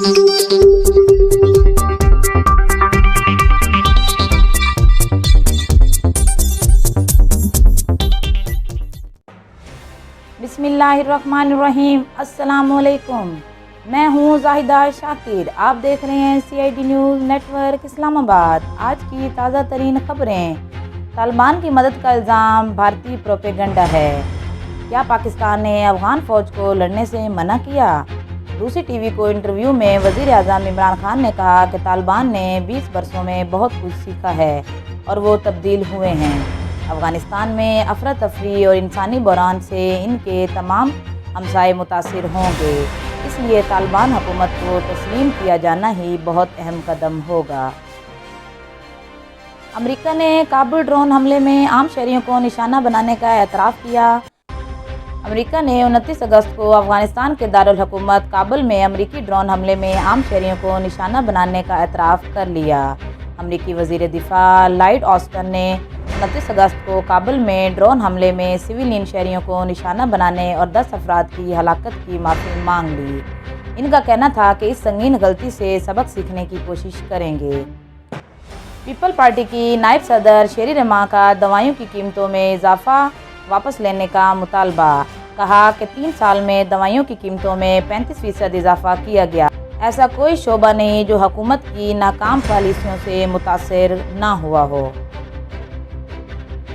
बिस्मिल्लाहिर्रहमानिर्रहीम। अस्सलामुअलैकुम। मैं हूँ जाहिदा शाकिर। आप देख रहे हैं CID न्यूज़ नेटवर्क इस्लामाबाद। आज की ताज़ा तरीन खबरें। तालिबान की मदद का इल्ज़ाम भारतीय प्रोपेगेंडा है। क्या पाकिस्तान ने अफगान फ़ौज को लड़ने से मना किया? रूसी TV को इंटरव्यू में वज़ीर आज़म इमरान खान ने कहा कि तालिबान ने 20 बरसों में बहुत कुछ सीखा है और वो तब्दील हुए हैं। अफ़गानिस्तान में अफरा तफरी और इंसानी बहरान से इनके तमाम हमसाए मुतासिर होंगे, इसलिए तालिबान हुकूमत को तस्लीम किया जाना ही बहुत अहम कदम होगा। अमेरिका ने काबुल ड्रोन हमले में आम शहरियों को निशाना बनाने का एतराफ़ किया। अमेरिका ने 29 अगस्त को अफ़गानिस्तान के दारुल हुकूमत काबुल में अमेरिकी ड्रोन हमले में आम शहरियों को निशाना बनाने का एतराफ़ कर लिया। अमेरिकी वज़ीर दिफा लॉयड ऑस्टिन ने 29 अगस्त को काबुल में ड्रोन हमले में सिविलियन शहरियों को निशाना बनाने और 10 अफराद की हलाकत की माफ़ी मांग ली। इनका कहना था कि इस संगीन गलती से सबक सीखने की कोशिश करेंगे। पीपल पार्टी की नायब सदर शेरी रहमान का दवाइयों की कीमतों में इजाफा वापस लेने का मुतालबा। कहा कि 3 साल में दवाइयों की कीमतों में 35% इजाफा किया गया। ऐसा कोई शोबा नहीं जो हुकूमत की नाकाम पॉलिसियों से मुतासिर ना हुआ हो।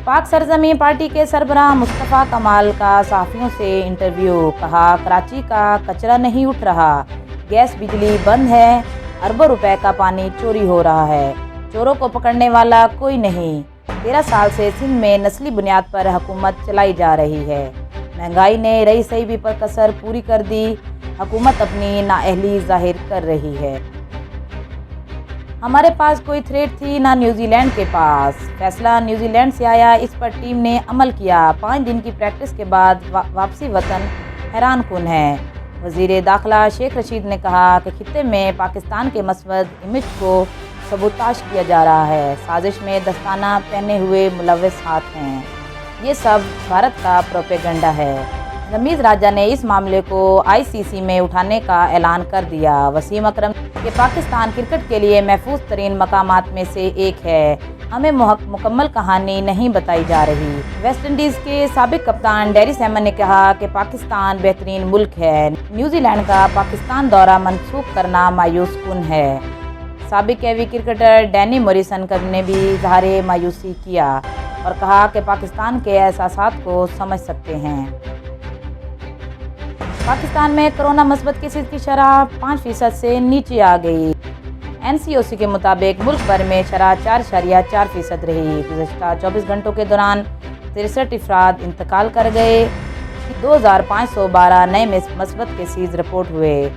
पाक सरजमी पार्टी के सरबराह मुस्तफ़ा कमाल का सहाफ़ियों से इंटरव्यू। कहा कराची का कचरा नहीं उठ रहा, गैस बिजली बंद है, अरबों रुपए का पानी चोरी हो रहा है, चोरों को पकड़ने वाला कोई नहीं। 13 साल से सिंध में नस्ली बुनियाद पर हुकूमत चलाई जा रही है। महंगाई ने रही सही भी पर कसर पूरी कर दी। हुकूमत अपनी नाअहली जाहिर कर रही है। हमारे पास कोई थ्रेट थी ना न्यूजीलैंड के पास। फैसला न्यूजीलैंड से आया, इस पर टीम ने अमल किया। 5 दिन की प्रैक्टिस के बाद वापसी वतन हैरान कुन है। वज़ीर दाखिला शेख रशीद ने कहा कि खित्ते में पाकिस्तान के मस्बत इमेज को सबूताश किया जा रहा है। साजिश में दस्ताना पहने हुए मुलव्वस हाथ हैं। ये सब भारत का प्रोपेगेंडा है। रमीज़ राजा ने इस मामले को ICC में उठाने का ऐलान कर दिया। वसीम अकरम के पाकिस्तान क्रिकेट के लिए महफूज तरीन मकामात में से एक है। हमें मुकम्मल कहानी नहीं बताई जा रही। वेस्ट इंडीज़ के साबिक कप्तान डेरी सैमन ने कहा कि पाकिस्तान बेहतरीन मुल्क है। न्यूजीलैंड का पाकिस्तान दौरा मनसूख करना मायूस कुन है। साबिक AV क्रिकेटर डैनी मॉरिसन ने भी इज़हार मायूसी किया और कहा कि पाकिस्तान के एहसासात को समझ सकते हैं। पाकिस्तान में कोरोना मस्बत केसेस की शरह 5% से नीचे आ गई। NCOC के मुताबिक मुल्क भर में शरह 4.4% रही। गुज़श्ता 24 घंटों के दौरान 63 अफराद इंतकाल कर गए। 2512 नए मस्बत केसेस रिपोर्ट हुए।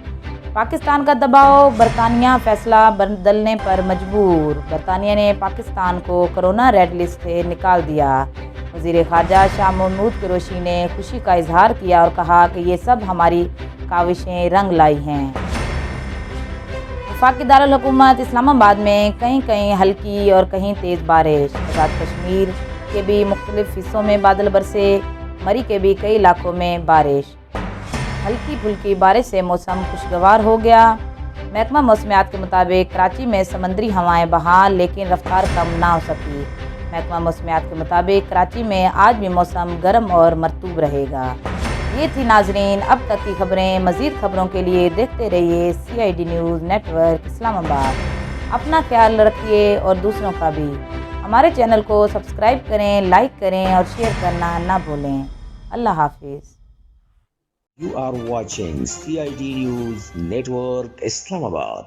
पाकिस्तान का दबाव, बरतानिया फैसला बदलने पर मजबूर। बरतानिया ने पाकिस्तान को कोरोना रेड लिस्ट से निकाल दिया। वज़ीर ख़ारजा शाह महमूद कुरैशी ने खुशी का इजहार किया और कहा कि ये सब हमारी काविशें रंग लाई हैं। वफाकी दारुल हुकूमत इस्लामाबाद में कहीं कहीं हल्की और कहीं तेज़ बारिश। आज़ाद कश्मीर के भी मुख्तलिफ हिस्सों में बादल बरसे। मरी के भी कई इलाकों में बारिश। हल्की फुल्की बारिश से मौसम खुशगवार हो गया। महकमा मौसमियात के मुताबिक कराची में समंदरी हवाएं बहाल, लेकिन रफ्तार कम ना हो सकी। महकमा मौसमियात के मुताबिक कराची में आज भी मौसम गर्म और मरतूब रहेगा। ये थी नाजरीन अब तक की खबरें। मज़ीद खबरों के लिए देखते रहिए CID न्यूज़ नेटवर्क इस्लामाबाद। अपना ख्याल रखिए और दूसरों का भी। हमारे चैनल को सब्सक्राइब करें, लाइक करें और शेयर करना ना भूलें। अल्लाह हाफिज़। You are watching CID News Network Islamabad.